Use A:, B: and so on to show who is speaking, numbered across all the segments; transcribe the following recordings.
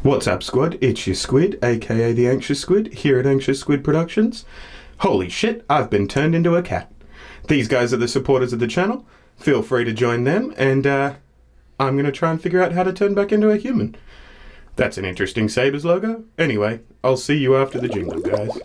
A: What's up, squad? It's your squid, aka the Anxious Squid, here at Anxious Squid Productions. Holy shit, I've been turned into a cat. These guys are the supporters of the channel. Feel free to join them, and I'm going to try and figure out how to turn back into a human. That's an interesting Sabres logo. Anyway, I'll see you after the jingle, guys.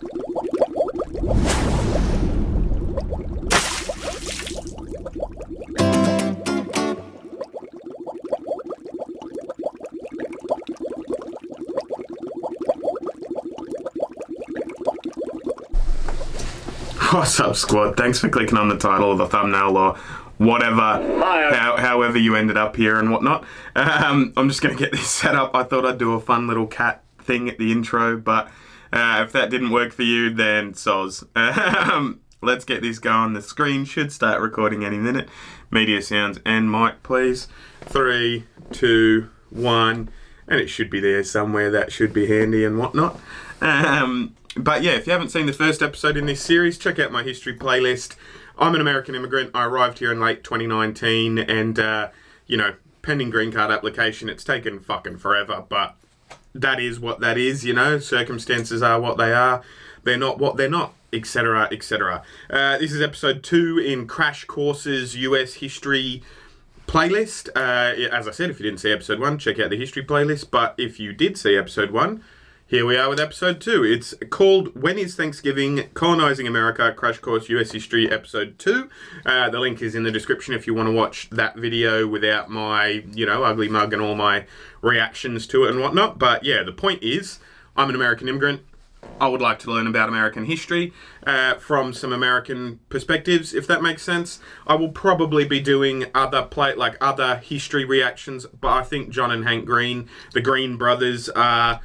A: What's up, squad? Thanks for clicking on the title or the thumbnail or whatever, however you ended up here and whatnot. I'm just going to get this set up. I thought I'd do a fun little cat thing at the intro, but if that didn't work for you, then soz. Let's get this going. The screen should start recording any minute. Media sounds and mic, please. 3, 2, 1, and it should be there somewhere. That should be handy and whatnot. But yeah, if you haven't seen the first episode in this series, check out my history playlist. I'm an American immigrant. I arrived here in late 2019 and, pending green card application, it's taken fucking forever, but that is what that is, circumstances are what they are. They're not what they're not, etc., etc. This is episode 2 in Crash Course's US history playlist. As I said, if you didn't see episode 1, check out the history playlist, but if you did see episode 1, here we are with episode 2. It's called When is Thanksgiving? Colonizing America, Crash Course US History, episode 2. The link is in the description if you want to watch that video without my, ugly mug and all my reactions to it and whatnot. But yeah, the point is, I'm an American immigrant. I would like to learn about American history from some American perspectives, if that makes sense. I will probably be doing other history reactions, but I think John and Hank Green, the Green brothers, are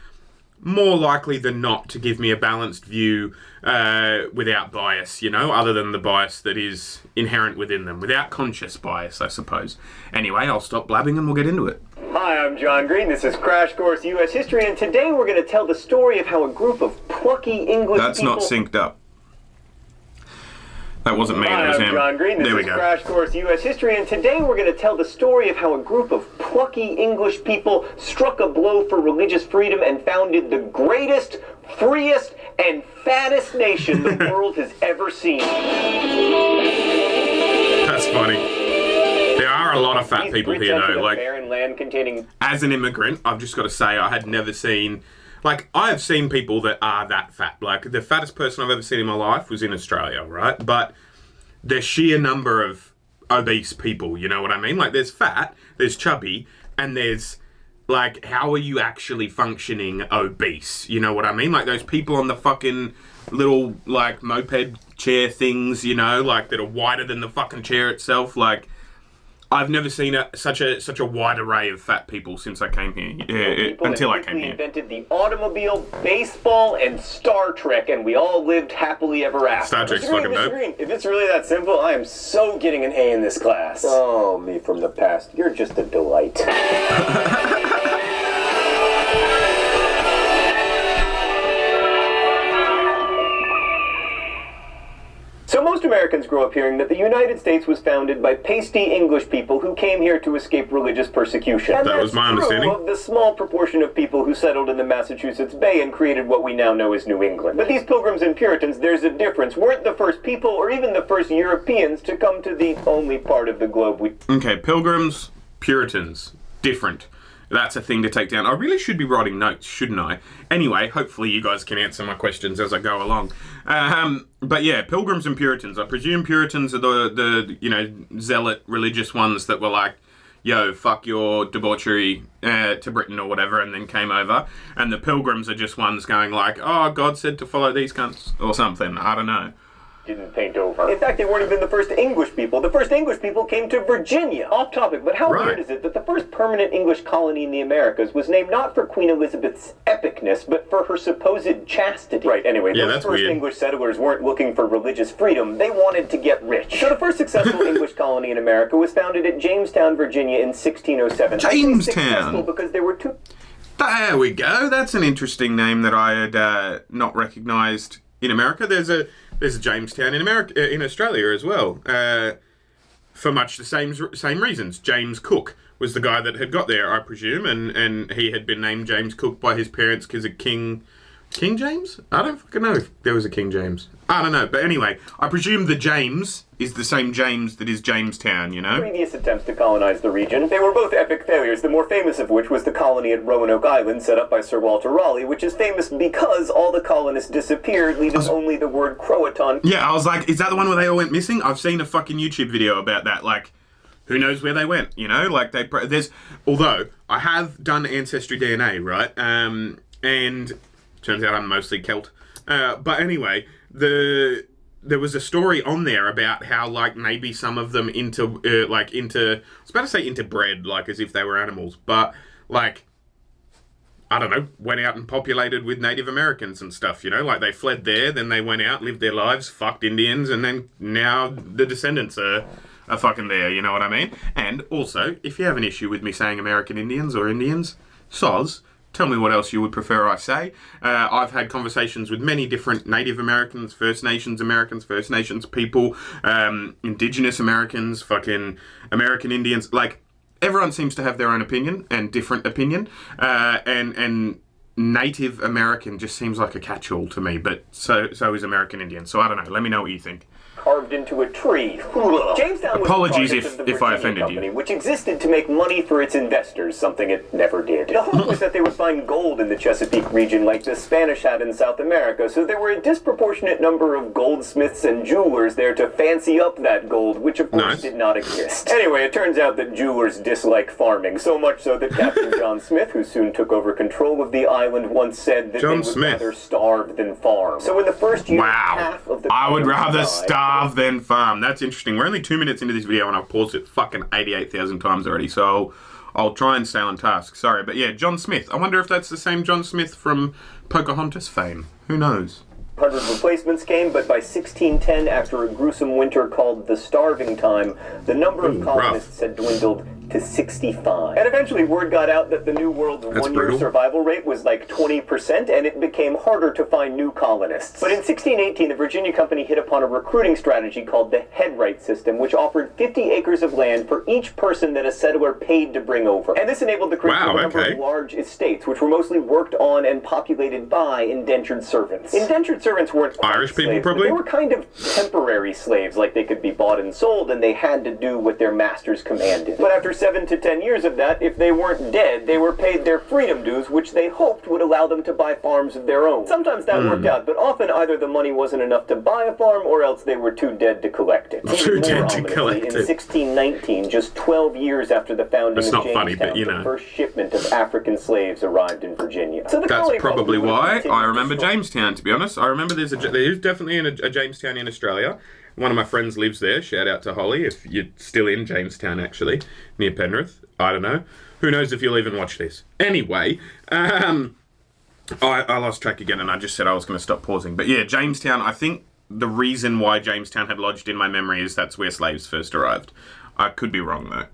A: more likely than not to give me a balanced view without bias, other than the bias that is inherent within them, without conscious bias, I suppose. Anyway, I'll stop blabbing and we'll get into it.
B: Hi, I'm John Green. This is Crash Course US History, and today we're going to tell the story of how a group of plucky English
A: That's
B: people...
A: not synced up. That wasn't me,
B: Hi,
A: that was
B: I'm
A: him.
B: John Green. This is Crash Course US History, and today we're going to tell the story of how a group of plucky English people struck a blow for religious freedom and founded the greatest, freest, and fattest nation the world has ever seen.
A: That's funny. There are a lot of fat people here, though. Like,
B: barren land containing...
A: as an immigrant, I've just got to say I had never seen... Like, I have seen people that are that fat. Like, the fattest person I've ever seen in my life was in Australia, right? But the sheer number of obese people, you know what I mean? Like, there's fat, there's chubby, and there's, like, how are you actually functioning obese? You know what I mean? Like, those people on the fucking little, like, moped chair things, like, that are wider than the fucking chair itself. Like, I've never seen such a wide array of fat people since I came here, until I came here.
B: Invented the automobile, baseball, and Star Trek, and we all lived happily ever after.
A: Star Trek's fucking dope.
B: If it's really that simple, I am so getting an A in this class. Oh, me from the past. You're just a delight. So most Americans grow up hearing that the United States was founded by pasty English people who came here to escape religious persecution. And
A: that was my understanding.
B: Of the small proportion of people who settled in the Massachusetts Bay and created what we now know as New England. But these Pilgrims and Puritans, there's a difference, weren't the first people or even the first Europeans to come to the only part of the globe we...
A: Okay, Pilgrims, Puritans, different. That's a thing to take down. I really should be writing notes, shouldn't I? Anyway, hopefully you guys can answer my questions as I go along. But yeah, Pilgrims and Puritans. I presume Puritans are the zealot religious ones that were like, yo, fuck your debauchery to Britain or whatever, and then came over. And the Pilgrims are just ones going like, oh, God said to follow these cunts, or something. I don't know.
B: Didn't paint over. In fact, they weren't even the first English people. The first English people came to Virginia. Off topic, but how weird is it that the first permanent English colony in the Americas was named not for Queen Elizabeth's epicness, but for her supposed chastity? Right, anyway, those first English settlers weren't looking for religious freedom. They wanted to get rich. So the first successful English colony in America was founded at Jamestown, Virginia in 1607.
A: Jamestown!
B: Successful because there were two...
A: There we go. That's an interesting name that I had not recognized in America. There's a Jamestown in Australia as well, for much the same reasons. James Cook was the guy that had got there, I presume, and he had been named James Cook by his parents because of King James? I don't fucking know if there was a King James. I don't know, but anyway, I presume the James is the same James that is Jamestown, you know?
B: Previous attempts to colonize the region. They were both epic failures, the more famous of which was the colony at Roanoke Island set up by Sir Walter Raleigh, which is famous because all the colonists disappeared, leaving only the word Croatan.
A: Yeah, I was like, is that the one where they all went missing? I've seen a fucking YouTube video about that, like, who knows where they went, you know? Like, although, I have done Ancestry DNA, right? And turns out I'm mostly Celt. But anyway, there was a story on there about how, like, maybe some of them I was about to say interbred, like, as if they were animals, but, like, I don't know, went out and populated with Native Americans and stuff, you know? Like, they fled there, then they went out, lived their lives, fucked Indians, and then now the descendants are fucking there, you know what I mean? And also, if you have an issue with me saying American Indians or Indians, soz, tell me what else you would prefer I say. I've had conversations with many different Native Americans, First Nations people, Indigenous Americans, fucking American Indians. Like, everyone seems to have their own opinion and different opinion. And Native American just seems like a catch-all to me, but so is American Indian. So I don't know. Let me know what you think.
B: Carved into a tree. Jamestown was
A: Apologies
B: a project of the
A: if I
B: Virginia
A: offended
B: Company,
A: you.
B: which existed to make money for its investors, something it never did. The hope was that they would find gold in the Chesapeake region like the Spanish had in South America, so there were a disproportionate number of goldsmiths and jewelers there to fancy up that gold, which of course did not exist. Anyway, it turns out that jewelers dislike farming, so much so that Captain John Smith, who soon took over control of the island, once said that they would rather starve than farm. So in the first year, half of the
A: I would rather starve than farm. That's interesting. We're only 2 minutes into this video and I've paused it fucking 88,000 times already, so I'll try and stay on task. Sorry, but yeah, John Smith. I wonder if that's the same John Smith from Pocahontas fame. Who knows?
B: 100 replacements came, but by 1610, after a gruesome winter called the Starving Time, the number of colonists had dwindled to 65. And eventually word got out that the New World's one-year survival rate was like 20%, and it became harder to find new colonists. But in 1618, the Virginia Company hit upon a recruiting strategy called the headright system, which offered 50 acres of land for each person that a settler paid to bring over. And this enabled the creation of a number of large estates, which were mostly worked on and populated by indentured servants. Indentured servants weren't
A: Irish people,
B: slaves,
A: probably?
B: They were kind of temporary slaves, like they could be bought and sold, and they had to do what their masters commanded. But after 7 to 10 years of that, if they weren't dead, they were paid their freedom dues, which they hoped would allow them to buy farms of their own. Sometimes that worked out, but often either the money wasn't enough to buy a farm, or else they were too dead to collect it.
A: Too dead to collect it.
B: In 1619, just 12 years after the founding of Jamestown, the first shipment of African slaves arrived in Virginia. So
A: that's probably why I remember Jamestown, to be honest. I remember there is definitely a Jamestown in Australia. One of my friends lives there. Shout out to Holly, if you're still in Jamestown, actually, near Penrith. I don't know. Who knows if you'll even watch this. Anyway, I lost track again, and I just said I was going to stop pausing. But yeah, Jamestown, I think the reason why Jamestown had lodged in my memory is that's where slaves first arrived. I could be wrong, though.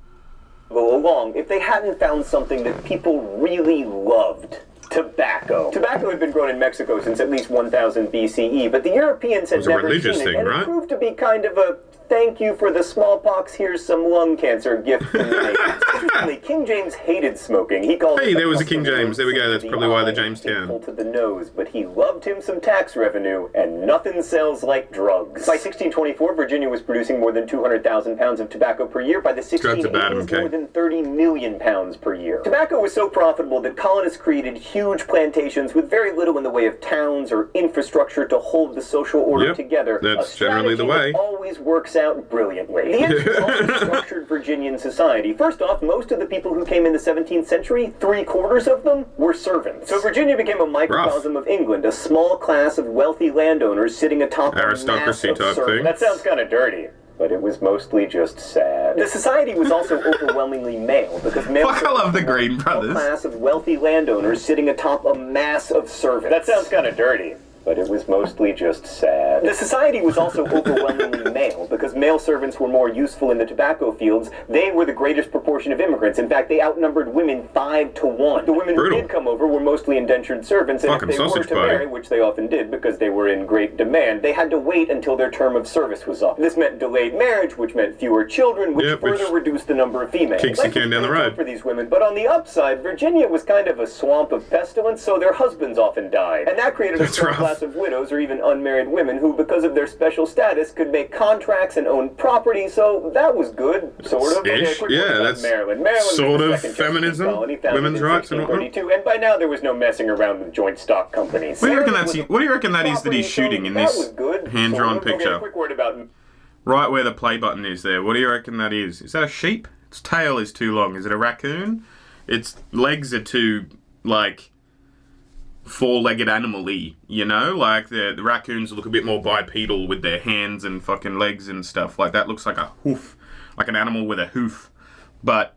B: Go along if they hadn't found something that people really loved. Tobacco. Tobacco had been grown in Mexico since at least 1000 BCE, but the Europeans had never seen it, and it proved to be kind of a thank you for the smallpox, here's some lung cancer gift from the natives. Interestingly, King James hated smoking. He called it
A: there was a King James. There we go. That's probably why the Jamestown.
B: To the nose, but he loved him some tax revenue, and nothing sells like drugs. By 1624, Virginia was producing more than 200,000 pounds of tobacco per year. By the 1680s, more than 30 million pounds per year. Tobacco was so profitable that colonists created huge plantations with very little in the way of towns or infrastructure to hold the social order together.
A: That's generally the way.
B: That always works out brilliantly. The Indians also structured Virginian society. First off, most of the people who came in the 17th century, 3/4 of them, were servants. So Virginia became a microcosm of England, a small class of wealthy landowners sitting atop
A: aristocracy
B: a mass of
A: type thing.
B: That sounds kind of dirty. But it was mostly just sad. The society was also overwhelmingly male, because male
A: I love the Green Brothers.
B: A class of wealthy landowners sitting atop a mass of servants. That sounds kind of dirty. but it was mostly just sad. The society was also overwhelmingly male, because male servants were more useful in the tobacco fields. They were the greatest proportion of immigrants. In fact, they outnumbered women 5 to 1. The women who did come over were mostly indentured servants, and if they were to marry, which they often did because they were in great demand, they had to wait until their term of service was up. This meant delayed marriage, which meant fewer children, which further reduced the number of females.
A: Kicks the can down the road
B: for these women, but on the upside, Virginia was kind of a swamp of pestilence, so their husbands often died. And that created a certain class of widows or even unmarried women who, because of their special status, could make contracts and own property, so that was good, sort of.
A: Ish. Yeah, that's
B: Maryland
A: sort of feminism, women's rights and whatnot.
B: And by now there was no messing around with joint stock companies.
A: What do you reckon that is that he's shooting in this hand-drawn picture?
B: A quick word about...
A: Right where the play button is there. What do you reckon that is? Is that a sheep? Its tail is too long. Is it a raccoon? Its legs are too, like, four-legged animal-y, you know? Like, the raccoons look a bit more bipedal with their hands and fucking legs and stuff. Like, that looks like a hoof. Like an animal with a hoof. But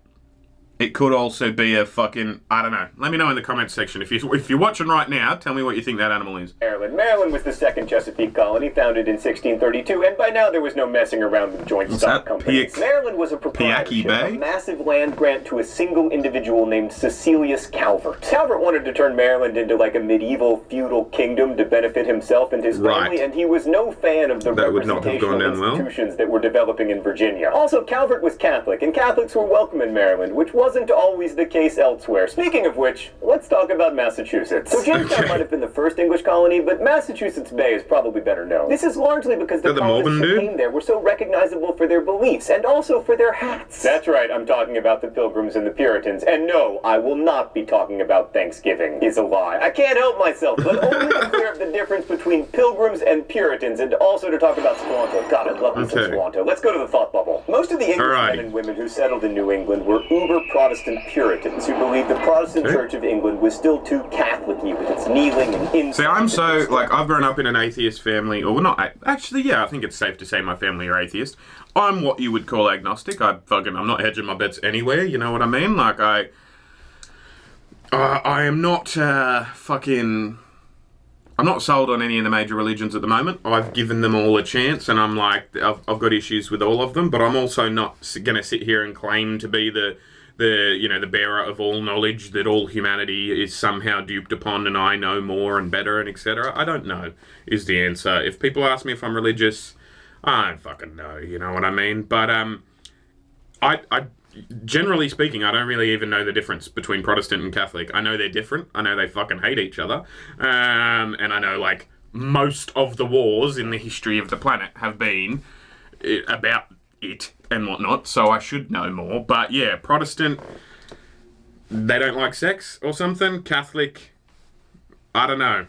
A: it could also be a fucking, I don't know. Let me know in the comments section. If you're watching right now, tell me what you think that animal is.
B: Maryland was the second Chesapeake colony, founded in 1632, and by now there was no messing around with joint stock companies. Maryland was a proprietorship, a massive land grant to a single individual named Cecilius Calvert. Calvert wanted to turn Maryland into like a medieval feudal kingdom to benefit himself and his family, and he was no fan of the representational institutions that were developing in Virginia. Also, Calvert was Catholic, and Catholics were welcome in Maryland, which wasn't always the case elsewhere. Speaking of which, let's talk about Massachusetts. So Jamestown might have been the first English colony, but Massachusetts Bay is probably better known. This is largely because the colonists who came there were so recognizable for their beliefs, and also for their hats. That's right, I'm talking about the Pilgrims and the Puritans, and no, I will not be talking about Thanksgiving. It's a lie. I can't help myself, but only to clear up the difference between Pilgrims and Puritans, and also to talk about Squanto. God, I love me some Squanto. Let's go to the thought bubble. Most of the English men and women who settled in New England were uber Protestant Puritans who believed the Protestant Church of England was still too Catholic-y with its kneeling and incense.
A: See, I'm so, like, I've grown up in an atheist family, or not, actually, yeah, I think it's safe to say my family are atheist. I'm what you would call agnostic. I'm not hedging my bets anywhere, you know what I mean? Like, I am not, I'm not sold on any of the major religions at the moment. I've given them all a chance, and I'm like, I've got issues with all of them, but I'm also not going to sit here and claim to be the bearer of all knowledge, that all humanity is somehow duped upon and I know more and better and etc. I don't know, is the answer. If people ask me if I'm religious, I don't fucking know, you know what I mean? But, I generally speaking, I don't really even know the difference between Protestant and Catholic. I know they're different. I know they fucking hate each other. And I know, like, most of the wars in the history of the planet have been about it and whatnot, so I should know more. But yeah, Protestant, they don't like sex or something. Catholic, I don't know.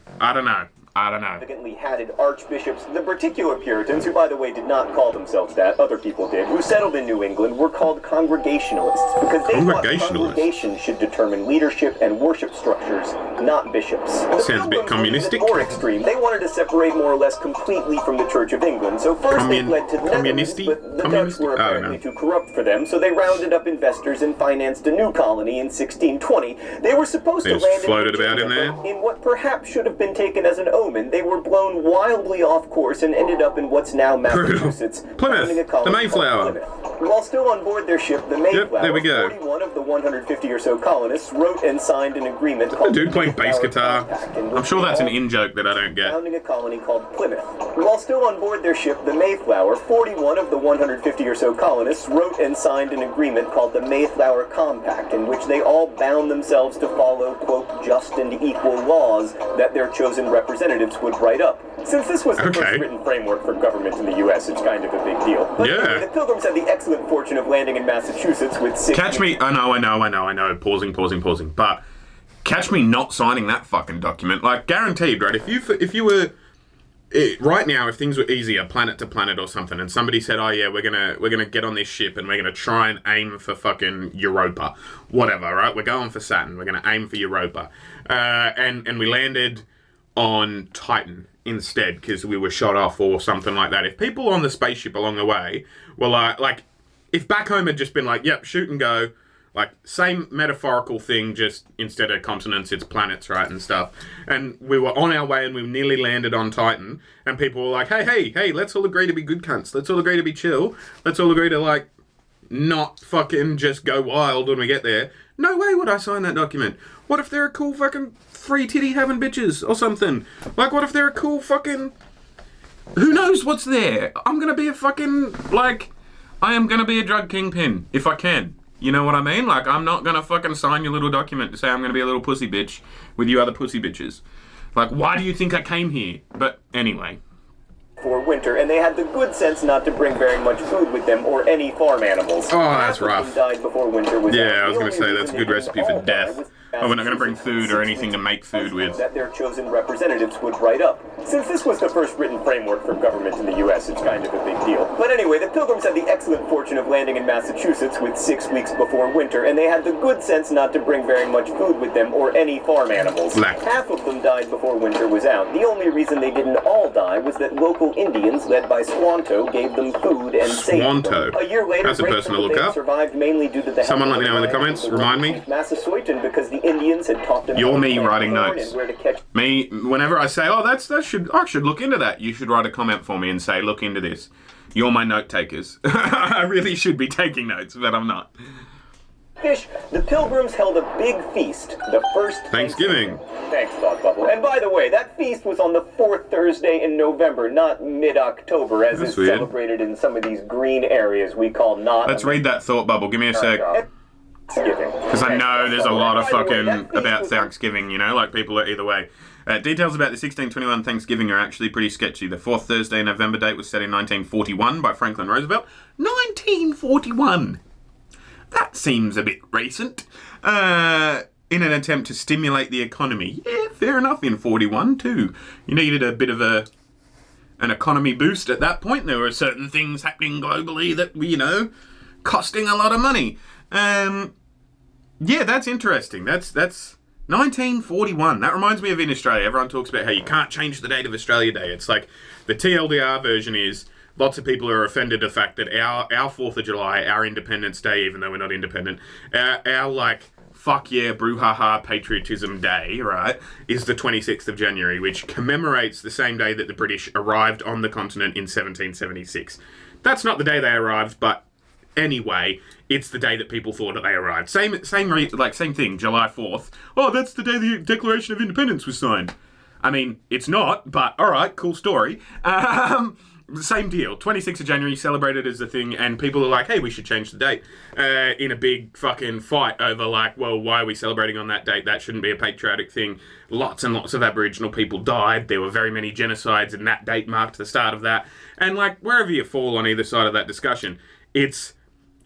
B: Significantly hatted archbishops, the particular Puritans, who by the way did not call themselves that, other people did, who settled in New England, were called Congregationalists, because they thought congregations should determine leadership and worship structures, not bishops.
A: Sounds a bit communistic.
B: More extreme. They wanted to separate more or less completely from the Church of England, so first they fled to the Netherlands, but the Dutch were apparently too corrupt for them, so they rounded up investors and financed a new colony in 1620. They were supposed to land in what perhaps should have been taken as an omen. They were blown wildly off course and ended up in what's now Massachusetts.
A: Plymouth, the Mayflower.
B: While still on board their ship, the Mayflower,
A: there we go.
B: 41 of the 150 or so colonists wrote and signed an agreement called
A: the dude playing bass guitar. I'm sure that's an in-joke that I don't get.
B: Founding a colony called Plymouth. While still on board their ship, the Mayflower, 41 of the 150 or so colonists wrote and signed an agreement called the Mayflower Compact, in which they all bound themselves to follow, quote, just and equal laws that their chosen representatives would write up. Since this was the first written framework for government in the U.S., it's kind of a big deal. But anyway, the Pilgrims had the excellent fortune of landing in Massachusetts with 6...
A: Catch me... I know. Pausing. But catch me not signing that fucking document. Like, guaranteed, right? If you were... right now, if things were easier, planet to planet or something, and somebody said, oh yeah, we're gonna get on this ship and we're gonna try and aim for fucking Europa. Whatever, right? We're going for Saturn. We're gonna aim for Europa. And we landed on Titan instead because we were shot off or something like that. If people on the spaceship along the way were like if back home had just been like, yep, shoot and go, Like, same metaphorical thing, just instead of continents, it's planets, right, and stuff. And we were on our way and we nearly landed on Titan, and people were like, hey, let's all agree to be good cunts. Let's all agree to be chill. Let's all agree to, like, not fucking just go wild when we get there. No way would I sign that document. What if they're a cool fucking free titty having bitches or something? Like, what if they're a cool fucking... Who knows what's there? I'm gonna be a fucking, like... I am gonna be a drug kingpin, if I can. You know what I mean? Like, I'm not gonna fucking sign your little document to say I'm gonna be a little pussy bitch with you other pussy bitches. Like, why do you think I came here? But anyway.
B: For winter, and they had the good sense not to bring very much food with them or any farm animals.
A: Oh, that's rough.
B: Half of them died before winter was out.
A: Yeah, I was gonna say that's a good recipe for death. Oh, we're not going to bring food or anything to make food with.
B: That their chosen representatives would write up. Since this was the first written framework for government in the U.S., it's kind of a big deal. But anyway, the Pilgrims had the excellent fortune of landing in Massachusetts with 6 weeks before winter, and they had the good sense not to bring very much food with them or any farm animals. Half of them died before winter was out. The only reason they didn't all die was that local Indians, led by Squanto, gave them food and saved them. A year later,
A: that's a person to look up.
B: Survived mainly due to the
A: someone let me know in the comments. Remind me.
B: Massasoit, because the Indians had taught them.
A: You're me writing notes. Me, whenever I say, oh, I should look into that. You should write a comment for me and say, look into this. You're my note takers. I really should be taking notes, but I'm not.
B: Fish, the Pilgrims held a big feast, the first
A: Thanksgiving.
B: Thanks, Thought Bubble. And by the way, that feast was on the 4th Thursday in November, not mid-October, as is celebrated in some of these green areas we call not.
A: Let's read that Thought Bubble. Give me a sec. Because I know there's a lot of fucking about Thanksgiving, you know, like people are either way. Details about the 1621 Thanksgiving are actually pretty sketchy. The 4th Thursday in November date was set in 1941 by Franklin Roosevelt. 1941! That seems a bit recent. In an attempt to stimulate the economy. Yeah, fair enough, in 41 too. You needed a bit of an economy boost at that point. There were certain things happening globally that were, you know, costing a lot of money. Yeah, that's interesting. That's 1941. That reminds me of in Australia. Everyone talks about how you can't change the date of Australia Day. It's like the TLDR version is lots of people are offended the fact that our 4th of July, our Independence Day, even though we're not independent, our like fuck yeah brouhaha patriotism day, right, is the 26th of January, which commemorates the same day that the British arrived on the continent in 1776. That's not the day they arrived, but anyway, it's the day that people thought that they arrived. Same thing, July 4th. Oh, that's the day the Declaration of Independence was signed. I mean, it's not, but alright, cool story. Same deal. 26th of January, celebrated as the thing, and people are like, hey, we should change the date. In a big fucking fight over, like, well, why are we celebrating on that date? That shouldn't be a patriotic thing. Lots and lots of Aboriginal people died. There were very many genocides, and that date marked the start of that. And, like, wherever you fall on either side of that discussion, it's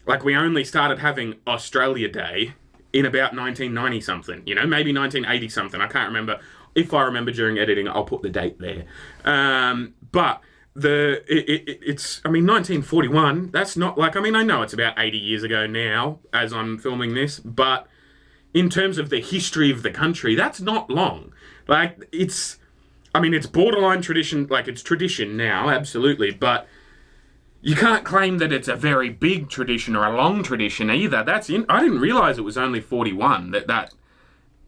A: like we only started having Australia Day in about 1990-something, you know, maybe 1980-something. I can't remember. If I remember during editing, I'll put the date there. But it's, I mean, 1941, that's not like, I mean, I know it's about 80 years ago now as I'm filming this, but in terms of the history of the country, that's not long. Like, it's, I mean, it's borderline tradition, like it's tradition now, absolutely, but you can't claim that it's a very big tradition or a long tradition either. I didn't realise it was only 41 that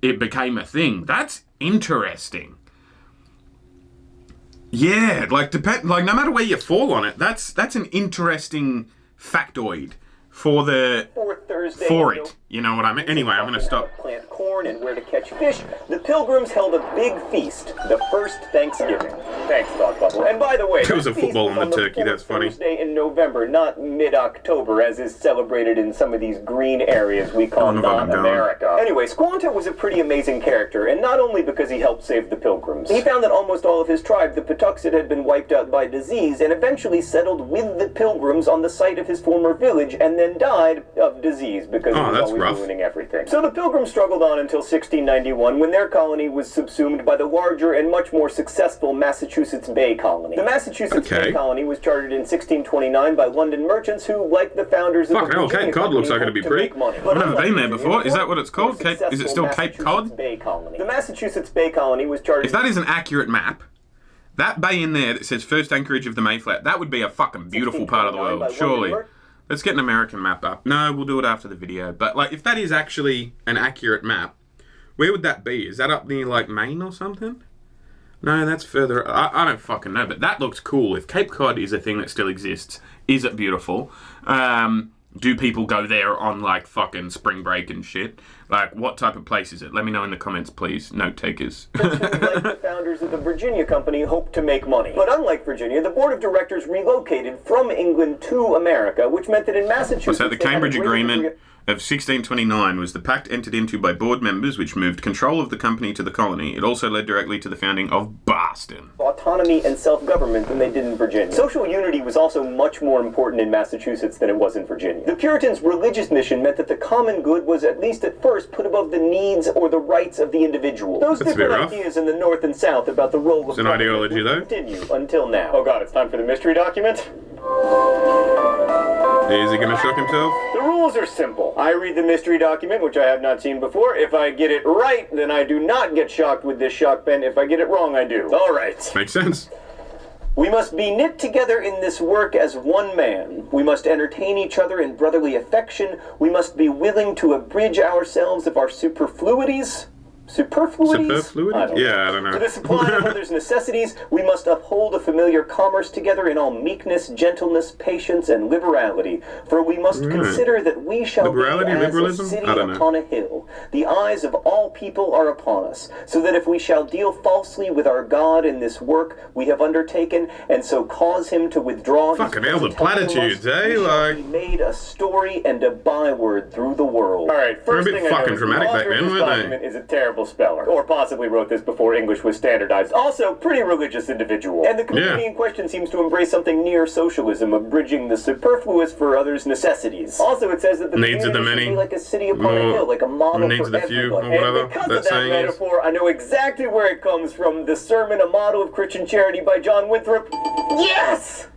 A: it became a thing. That's interesting. Yeah, like no matter where you fall on it, that's an interesting factoid for it. You know what I mean? Anyway, I'm going to stop.
B: Plant corn and where to catch fish. The Pilgrims held a big feast, the first Thanksgiving. Thanks, Thought Bubble. And by the way,
A: there was a football on the turkey. That's funny.
B: Thursday in November, not mid-October, as is celebrated in some of these green areas we call not America. Anyway, Squanto was a pretty amazing character, and not only because he helped save the Pilgrims. He found that almost all of his tribe, the Patuxet, had been wiped out by disease, and eventually settled with the Pilgrims on the site of his former village, and then died of disease because he was always ruining everything. So the Pilgrims struggled on until 1691, when their colony was subsumed by the larger and much more successful Massachusetts Bay Colony. The Massachusetts Bay Colony was chartered in 1629 by London merchants who, like the founders of the
A: Cape Cod looks like it'd be pretty. I've never been there before. Is that what it's called? Is it still Cape Cod?
B: Bay Colony. The Massachusetts Bay Colony was chartered.
A: If that is an accurate map, that bay in there that says first anchorage of the Mayflower, that would be a fucking beautiful part of the world, surely. Let's get an American map up. No, we'll do it after the video. But, like, if that is actually an accurate map, where would that be? Is that up near, like, Maine or something? No, that's further... I don't fucking know, but that looks cool. If Cape Cod is a thing that still exists, is it beautiful? Do people go there on, like, fucking spring break and shit? Like, what type of place is it? Let me know in the comments, please, note takers.
B: Like the founders of the Virginia Company hoped to make money. But unlike Virginia, the board of directors relocated from England to America, which meant that in Massachusetts...
A: So the Cambridge Agreement of 1629 was the pact entered into by board members which moved control of the company to the colony. It also led directly to the founding of Boston.
B: Autonomy and self-government than they did in Virginia. Social unity was also much more important in Massachusetts than it was in Virginia. The Puritans' religious mission meant that the common good was, at least at first, put above the needs or the rights of the individual. Those different ideas in the North and South about the role of
A: it's an ideology, though.
B: Continue until now. Oh god, it's time for the mystery document.
A: Is he gonna shock himself?
B: The rules are simple. I read the mystery document, which I have not seen before. If I get it right, then I do not get shocked with this shock pen. If I get it wrong, I do. All right.
A: Makes sense.
B: We must be knit together in this work as one man. We must entertain each other in brotherly affection. We must be willing to abridge ourselves of our superfluities. Superfluities?
A: I don't know.
B: For the supply of others' necessities, we must uphold a familiar commerce together in all meekness, gentleness, patience, and liberality. For we must consider that we shall be as a city upon a hill. The eyes of all people are upon us, so that if we shall deal falsely with our God in this work we have undertaken, and so cause him to withdraw
A: fucking hell, the platitudes, eh?
B: Like, we made a story and a byword through the world. All right, first
A: thing I know, fucking dramatic back then, weren't they?
B: Is a terrible speller, or possibly wrote this before English was standardized. Also, pretty religious individual. And the community in question seems to embrace something near socialism, abridging the superfluous for others' necessities. Also, it says that the
A: needs of the
B: community
A: many,
B: should be like a city upon a hill, like a model
A: needs
B: for
A: of the few, or
B: everyone.
A: whatever
B: And because
A: that
B: of that
A: saying
B: metaphor, I know exactly where it comes from. The sermon, A Model of Christian Charity by John Winthrop. Yes!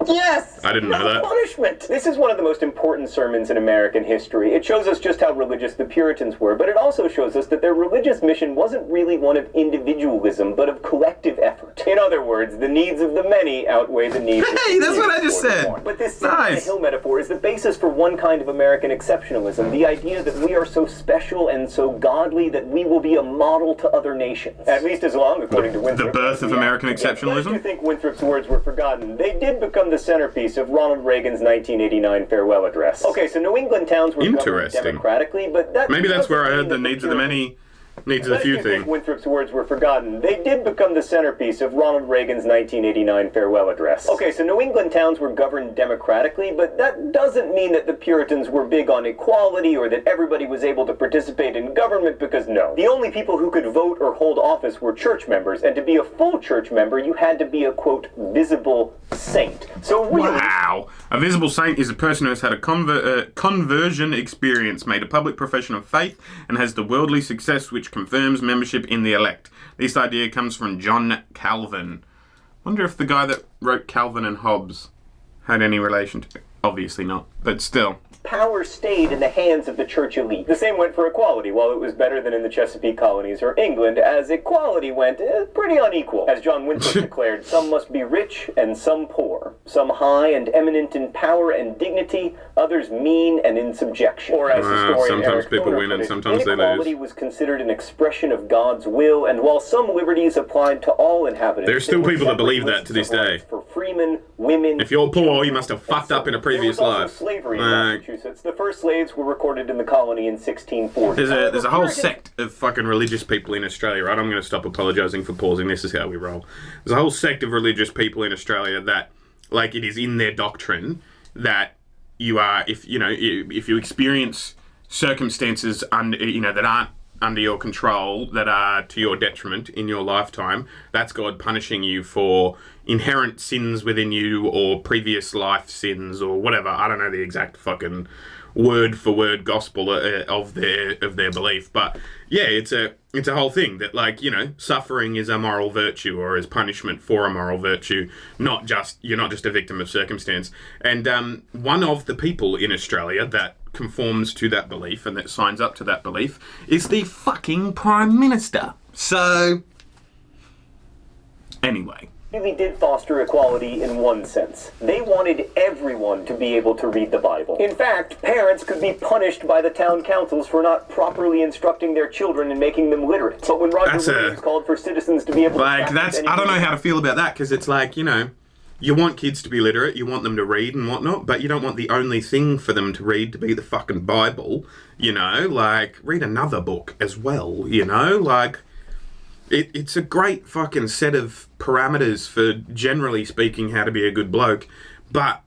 B: Yes!
A: I didn't know that.
B: Punishment! This is one of the most important sermons in American history. It shows us just how religious the Puritans were, but it also shows us that their religious mission wasn't really one of individualism, but of collective effort. In other words, the needs of the many outweigh the needs of the few.
A: Hey, that's what I just said!
B: But this hill metaphor is the basis for one kind of American exceptionalism, the idea that we are so special and so godly that we will be a model to other nations. At least as long, according to Winthrop.
A: The birth of American exceptionalism?
B: Lest you think Winthrop's words were forgotten, they did become the centerpiece of Ronald Reagan's 1989 farewell address. Okay, so New England towns were governed democratically, but that
A: maybe that's where I heard the needs of the many, needs of the few thing.
B: Winthrop's words were forgotten. They did become the centerpiece of Ronald Reagan's 1989 farewell address. Okay, so New England towns were governed democratically, but that doesn't mean that the Puritans were big on equality or that everybody was able to participate in government, because no. The only people who could vote or hold office were church members, and to be a full church member, you had to be a, quote, visible saint. So really...
A: Wow! A visible saint is a person who has had a conversion experience, made a public profession of faith, and has the worldly success which confirms membership in the elect. This idea comes from John Calvin. Wonder if the guy that wrote Calvin and Hobbes had any relation to it. Obviously not, but still.
B: Power stayed in the hands of the church elite. The same went for equality. While it was better than in the Chesapeake colonies or England, as equality went, pretty unequal. As John Winthrop declared, some must be rich and some poor. Some high and eminent in power and dignity, others mean and in subjection. Or as historian
A: sometimes
B: Eric
A: people
B: Toner
A: win and
B: put it,
A: sometimes they lose.
B: Inequality was considered an expression of God's will, and while some liberties applied to all inhabitants,
A: there's still people that believe that to this day.
B: For freemen, women,
A: if you're poor, you must have fucked up in a previous life.
B: Slavery in Massachusetts. The first slaves were recorded in the colony in 1640.
A: There's a whole sect of fucking religious people in Australia, right? I'm going to stop apologising for pausing. This is how we roll. There's a whole sect of religious people in Australia that, like, it is in their doctrine that you are, if you experience circumstances that aren't under your control, that are to your detriment in your lifetime, that's God punishing you for inherent sins within you or previous life sins or whatever. I don't know the exact fucking word for word gospel of their belief, but yeah, it's a whole thing that, like, suffering is a moral virtue or is punishment for a moral virtue, you're not just a victim of circumstance. And one of the people in Australia that conforms to that belief and that signs up to that belief is the fucking Prime Minister. So anyway,
B: really did foster equality in one sense. They wanted everyone to be able to read the Bible. In fact, parents could be punished by the town councils for not properly instructing their children and making them literate. But when Roger Williams called for citizens to be able to
A: I don't know how to feel about that, because it's like, you want kids to be literate, you want them to read and whatnot, but you don't want the only thing for them to read to be the fucking Bible, read another book as well, It's a great fucking set of parameters for, generally speaking, how to be a good bloke. But,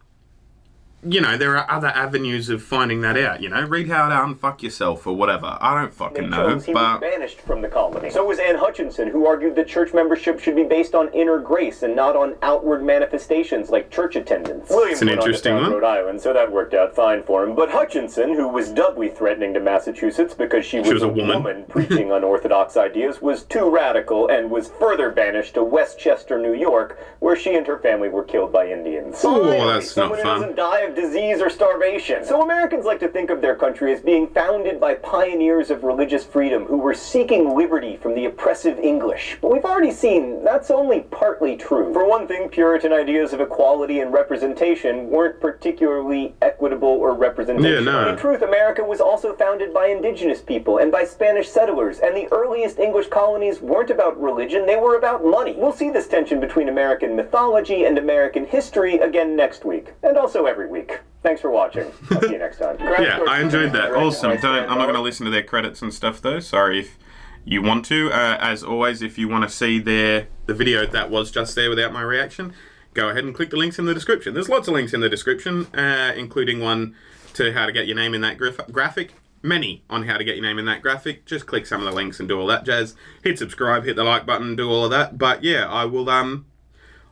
A: there are other avenues of finding that out, Read how to unfuck yourself or whatever. I don't fucking know,
B: he was banished from the colony. So was Anne Hutchinson, who argued that church membership should be based on inner grace and not on outward manifestations like church attendance. William went on to found Rhode Island, so that worked out fine for him. But Hutchinson, who was doubly threatening to Massachusetts because she was a woman preaching unorthodox ideas, was too radical and was further banished to Westchester, New York, where she and her family were killed by Indians.
A: Oh, that's not fun.
B: Someone who doesn't die of disease or starvation. So Americans like to think of their country as being founded by pioneers of religious freedom who were seeking liberty from the oppressive English. But we've already seen that's only partly true. For one thing, Puritan ideas of equality and representation weren't particularly equitable or representational.
A: Yeah, no.
B: In truth, America was also founded by indigenous people and by Spanish settlers, and the earliest English colonies weren't about religion, they were about money. We'll see this tension between American mythology and American history again next week, and also every week. Thanks for watching. I'll see you next time.
A: Yeah, I enjoyed that. Awesome. I'm not going to listen to their credits and stuff, though. Sorry if you want to. As always, if you want to see the video that was just there without my reaction, go ahead and click the links in the description. There's lots of links in the description, including one to how to get your name in that graphic. Many on how to get your name in that graphic. Just click some of the links and do all that jazz. Hit subscribe, hit the like button, do all of that. But yeah,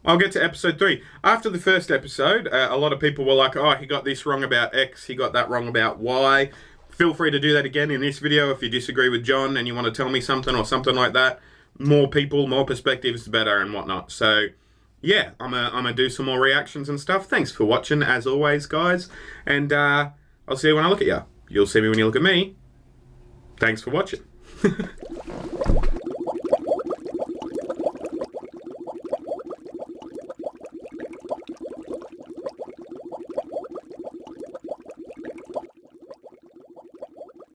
A: I'll get to episode 3. After the first episode, a lot of people were like, oh, he got this wrong about X, he got that wrong about Y. Feel free to do that again in this video if you disagree with John and you want to tell me something or something like that. More people, more perspectives, the better and whatnot. So, yeah, I'm gonna do some more reactions and stuff. Thanks for watching, as always, guys. And I'll see you when I look at you. You'll see me when you look at me. Thanks for watching.